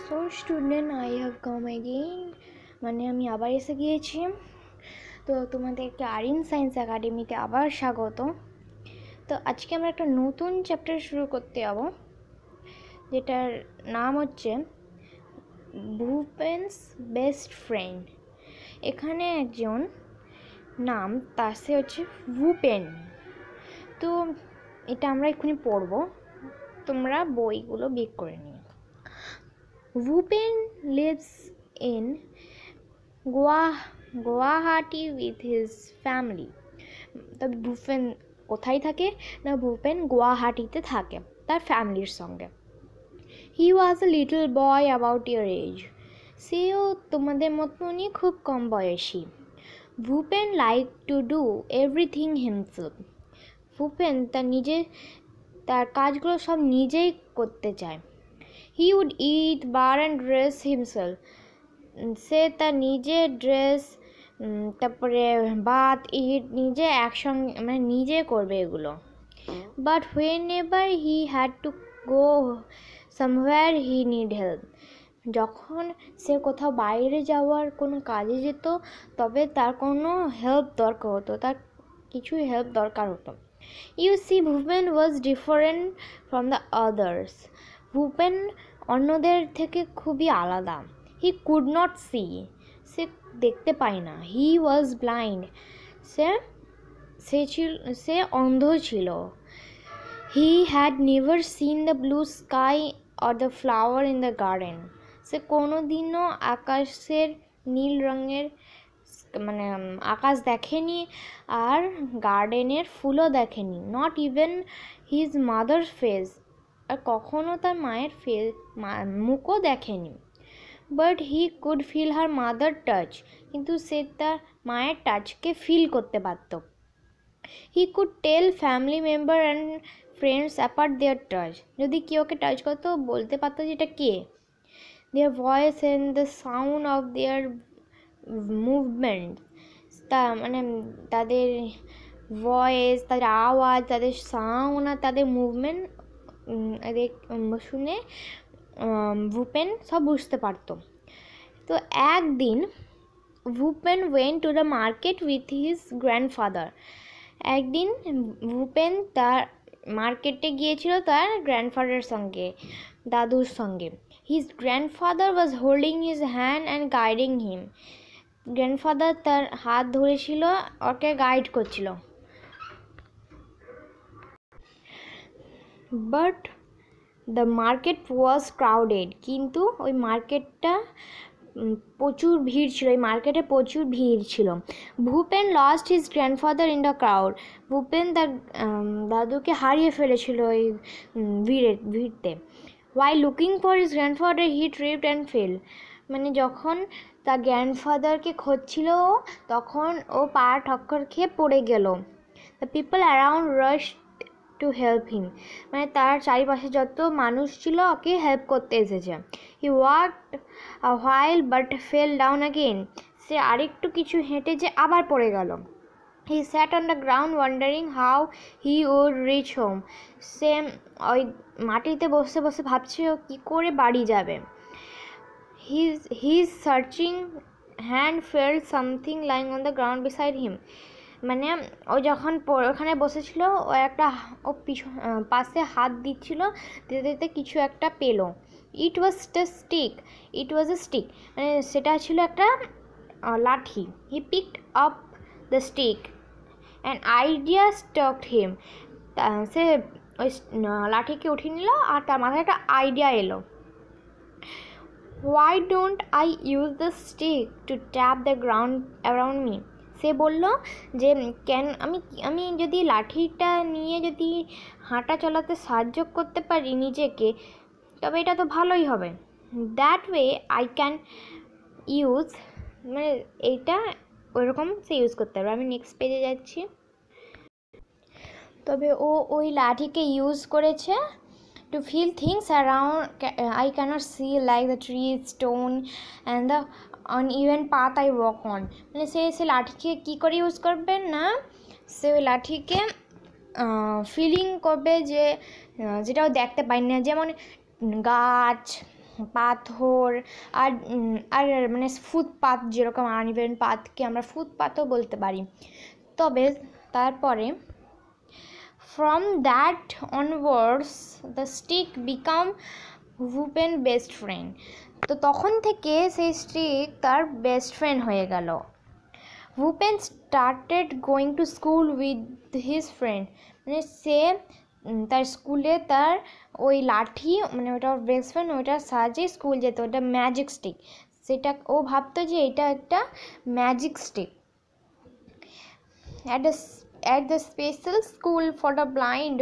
So student, I have come again, মানে আমি আবার এসে গিয়েছি। তো তোমাদেরকে আরিন সায়েন্স একাডেমিতে আবার স্বাগত। তো আজকে আমরা একটা নতুন চ্যাপ্টার শুরু করতে যাব, যেটার নাম হচ্ছে ভূপেনস বেস্ট ফ্রেন্ড। এখানে একজন নাম, তার সে হচ্ছে ভূপেন। তো এটা আমরা এক্ষুনি পড়বো, তোমরা বইগুলো বের করে নিও। Bhupen lives in Guwahati with his family. তবে ভূপেন কোথায় থাকে না, ভূপেন গুয়াহাটিতে থাকে তার ফ্যামিলির সঙ্গে। He was a little boy about your age. সেও তোমাদের মতনই খুব কম বয়সী। Bhupen like to do everything himself. Bhupen তার কাজগুলো সব নিজেই করতে চায়। He would eat, bar and dress himself. সে তার নিজে ড্রেস, তারপরে বাথ, ইট নিজে একসঙ্গে, মানে নিজে করবে এগুলো। But whenever he had to go somewhere he need help. যখন সে কোথাও বাইরে যাওয়ার কোনো কাজে যেত, তবে তার কোনো হেল্প দরকার হতো, তার কিছু হেল্প দরকার হতো। You see, Bhupen was different from the others. Bhupen অন্যদের থেকে খুবই আলাদা। হি কুড নট সি, সে দেখতে পায় না। হি ওয়াজ ব্লাইন্ড, সে অন্ধ ছিল। He had never seen the blue sky or the flower in the garden. সে কোনো দিনও আকাশের নীল রঙের, মানে আকাশ দেখেনি, আর গার্ডেনের ফুলও দেখেনি। Not even his mother face, আর কখনো তার মায়ের মুখও দেখেনি। But he could feel her mother touch, কিন্তু সে তার মায়ের টাচকে ফিল করতে পারত। He could tell family member and friends apart their touch. যদি কেউ ওকে টাচ করতো, বলতে পারতো যে এটা কে। Their voice and the sound of their movement, মানে তাদের ভয়েস, তাদের আওয়াজ, তাদের সাউন্ড আর তাদের মুভমেন্ট শুনে ভূপেন সব বুঝতে পারত। তো একদিন Bhupen went to the market with his grandfather. একদিন ভূপেন তার মার্কেটে গিয়েছিল তার গ্র্যান্ডফাদারের সঙ্গে, দাদুর সঙ্গে। His grandfather was holding his hand and guiding him. Grandfather তার হাত ধরেছিল, ওকে গাইড করছিল। But the market was crowded, কিন্তু ওই মার্কেটটা প্রচুর ভিড় ছিল, ওই মার্কেটে প্রচুর ভিড় ছিল। Bhupen lost his grandfather in the crowd. Bhupen তার দাদুকে হারিয়ে ফেলেছিল ওই ভিড়তে। While looking for his grandfather he tripped and fell. মানে যখন তার গ্র্যান্ডফাদারকে খুঁজছিল, তখন ও পা ঠক্কর খেয়ে পড়ে গেল। The people around rush to help him, মানে তার চারিপাশে যত মানুষ ছিল ওকে হেল্প করতে এসেছে। He walked a while but fell down again. সে আরেকটু কিছু হেঁটেছে, আবার পড়ে গেল। He sat on the ground wondering how he would reach home. সে ওই মাটিতে বসে বসে ভাবছে ও কী করে বাড়ি যাবে। His searching hand felt something lying on the ground beside him. মানে ও যখন ওখানে বসেছিল, ও একটা পাশে হাত দিচ্ছিল, দিতে দিতে কিছু একটা পেলো। ইট ওয়াজ এ স্টিক, মানে সেটা ছিল একটা লাঠি। He picked up the stick and idea struck him. সে ওই লাঠিকে উঠিয়ে নিল, আর তার মাথায় একটা আইডিয়া এলো। Why don't I use the stick to tap the ground around me. সে বলল যে আমি যদি লাঠিটা নিয়ে যদি হাঁটা চলাতে সাহায্য করতে পারি নিজেকে, তবে এটা তো ভালোই হবে। That way I can use, মানে এইটা ওইরকম সে ইউজ করতে পারবে। আমি নেক্সট পেজে যাচ্ছি। তবে ও ওই লাঠিকে ইউজ করেছে to feel things around I cannot see, like the trees, stone and the uneven path I walk on. মানে সে লাঠিকে কী করে ইউজ করবে না, সে ওই লাঠিকে ফিলিং করবে যে যেটাও দেখতে পাই না, যেমন গাছ, পাথর আর আর মানে ফুটপাথ, যেরকম আনইভেন পাথকে আমরা ফুটপাথও বলতে পারি। তবে তারপরে from that onwards the stick become Bhupen best friend. তো তখন থেকে সেই স্টিক তার বেস্ট ফ্রেন্ড হয়ে গেল। Bhupen started going to school with his friend, মানে সে তার স্কুলে তার ওই লাঠি, মানে ওটা বেস্ট ফ্রেন্ড, ওইটার সাহায্যে স্কুল যেত। ওটা ম্যাজিক স্টিক, সেটা ও ভাবতো যে এটা একটা magic stick. At the special school for the blind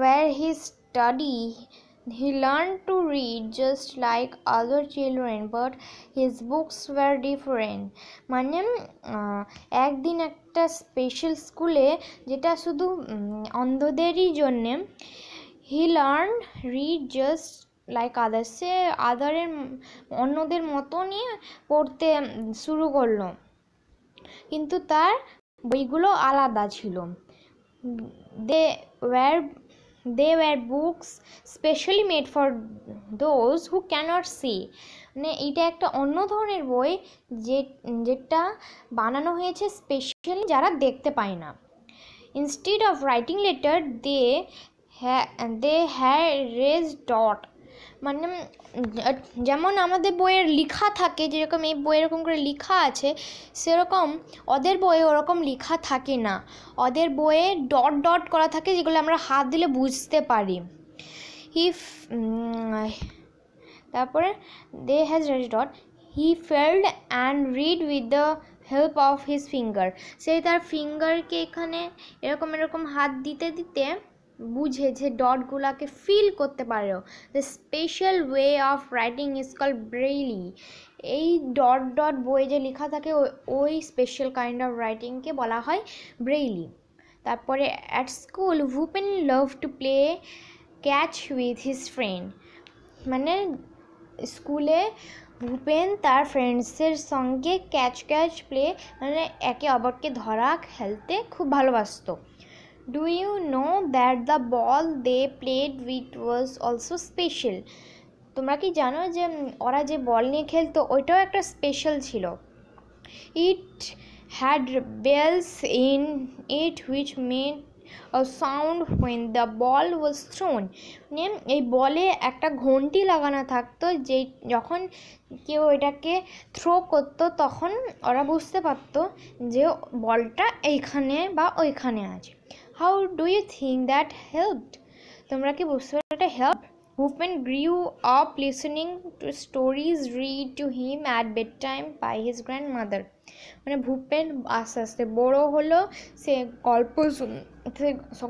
where he studied, he learned to read just like other children, but his books were different. মানে একদিন একটা স্পেশাল স্কুলে, যেটা শুধু অন্ধদেরই জন্যে, he learned read just like others, সে অন্যদের মতনই পড়তে শুরু করলো, কিন্তু তার বইগুলো আলাদা ছিল। they were books specially made for those who cannot see, মানে এটা একটা অন্য ধরনের বই যেটা বানানো হয়েছে স্পেশালি যারা দেখতে পায় না। instead of writing letter they had raised dot, মানে যেমন আমাদের বইয়ের লেখা থাকে, যেরকম এই বই এরকম করে লেখা আছে, সেরকম ওদের বইয়ে ওরকম লেখা থাকে না। ওদের বইয়ে ডট ডট করা থাকে, যেগুলো আমরা হাত দিলে বুঝতে পারি। তারপরে they has raised dot, he felt and read with the help of his finger, সেই তার ফিঙ্গারকে এখানে এরকম এরকম হাত দিতে দিতে বুঝে যে ডটগুলোকে ফিল করতে পারো। The special way of writing is called Braille, এই ডট ডট বই যে লেখা থাকে ওই স্পেশাল কাইন্ড অফ রাইটিংকে বলা হয় ব্রেইলি। তারপরে at school Bhupen love to play catch with his friend, মানে স্কুলে ভূপেন তার ফ্রেন্ডসের সঙ্গে ক্যাচ প্লে, মানে একে অপরকে ধরা খেলতে খুব ভালোবাসতো। Do you know that the ball they played with was also special? তোমরা কি জানো যে ওরা যে বল নিয়ে খেলতো ওইটাও একটা স্পেশাল ছিল। It had bells in it which made a sound when the ball was thrown. মানে এই বলে একটা ঘন্টি লাগানো থাকতো, যে যখন কেউ এটাকে থ্রো করতো তখন ওরা বুঝতে পারতো যে বলটা এইখানে বা ওইখানে আছে। How do you think that helped? তোমরা কি বুঝতে পারো এটা help? Bhupen grew up listening to stories read to him at bedtime by his grandmother. মানে ভূপেন আস্তে আস্তে বড় হলো, সে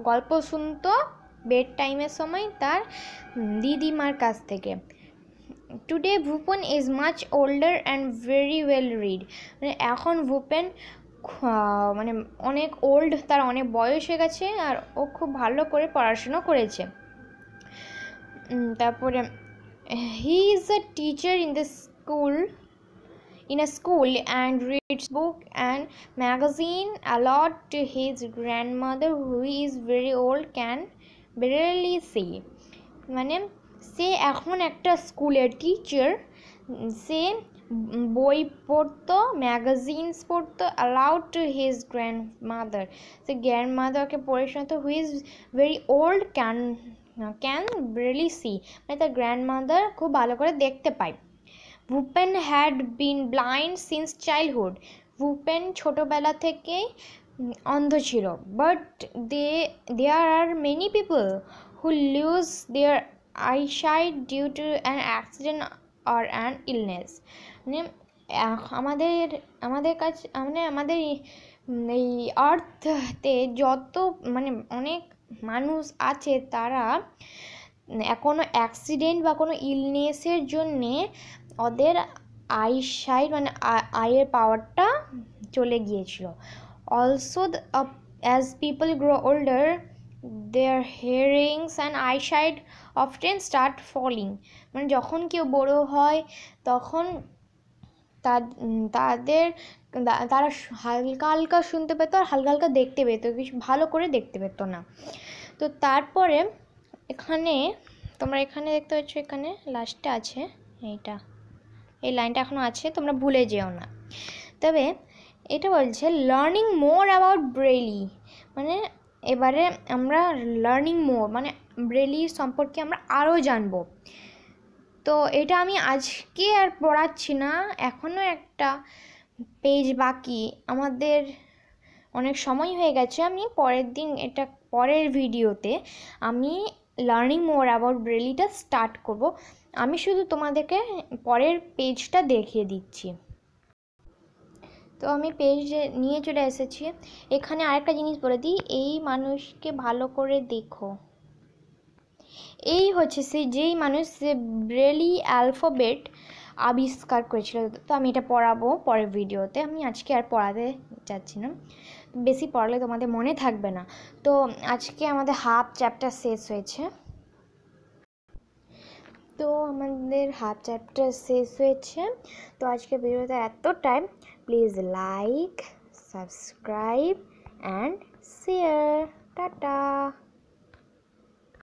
গল্প শুনতো বেড টাইমের সময় তার দিদিমার কাছ থেকে। Today Bhupen is much older and very well read. মানে এখন ভূপেন মানে অনেক ওল্ড, তার অনেক বয়স হয়ে গেছে আর ও খুব ভালো করে পড়াশুনো করেছে। তারপরে he is a teacher in a school and reads book and magazine a lot to his grandmother who is very old can barely see. মানে সে এখন একটা স্কুলের টিচার, সে বই পড়তো, ম্যাগাজিনস পড়তো, অ্যালাউড টু হিজ গ্র্যান্ডমাদার, সে গ্র্যান্ডমাদারকে পড়ে শোনাতো, who is very old can barely see, মানে তার গ্র্যান্ডমাদার খুব ভালো করে দেখতে পায়। Bhupen had been blind since childhood, Bhupen ছোটোবেলা থেকেই অন্ধ ছিল। But there are many people who lose their eyesight due to an accident or an illness. মানে আমাদের কাছে মানে আমাদের এই আর্থতে যত মানে অনেক মানুষ আছে, তারা কোনো অ্যাক্সিডেন্ট বা কোনো ইলনেসের জন্যে ওদের আইসাইট মানে আইয়ের পাওয়ারটা চলে গিয়েছিল। Also as people grow older their hearings and eyesight often start falling. মানে যখন কেউ বড় হয় তখন তারা হালকা হালকা শুনতে পেত আর হালকা হালকা দেখতে পেত, কিছু ভালো করে দেখতে পেত না। তো তারপরে এখানে তোমরা এখানে দেখতে পাচ্ছ, এখানে লাস্টে আছে এই লাইনটা এখনও আছে, তোমরা ভুলে যেও না। তবে এটা বলছে লার্নিং মোর অ্যাবাউট ব্রেলি, মানে এবারে আমরা লার্নিং মোর মানে ব্রেলির সম্পর্কে আমরা আরও জানবো। তো এটা আমি আজকে আর পড়াচ্ছি না, এখনও একটা পেজ বাকি, আমাদের অনেক সময় হয়ে গেছে। আমি পরের দিন এটা পরের ভিডিওতে আমি লার্নিং মোর অ্যাবাউট ব্রেলিটা স্টার্ট করব। আমি শুধু তোমাদেরকে পরের পেজটা দেখিয়ে দিচ্ছি। তো আমি পেজ নিয়ে চলে এসেছি। এখানে আরেকটা জিনিস বলে দিই, এই মানুষকে ভালো করে দেখো। এই হচ্ছে যেই মানুষ সে ব্রেলি অ্যালফাবেট আবিষ্কার করেছিল। তো আমি এটা পড়াবো পরের ভিডিওতে, আমি আজকে আর পড়াতে যাচ্ছি না, বেশি পড়ালে তোমাদের মনে থাকবে না। তো আজকে আমাদের হাফ চ্যাপ্টার শেষ হয়েছে। তো আমাদের হাফ চ্যাপ্টার শেষ হয়েছে। তো আজকে ভিডিওতে এতটাই। Please like, subscribe and share. Tata.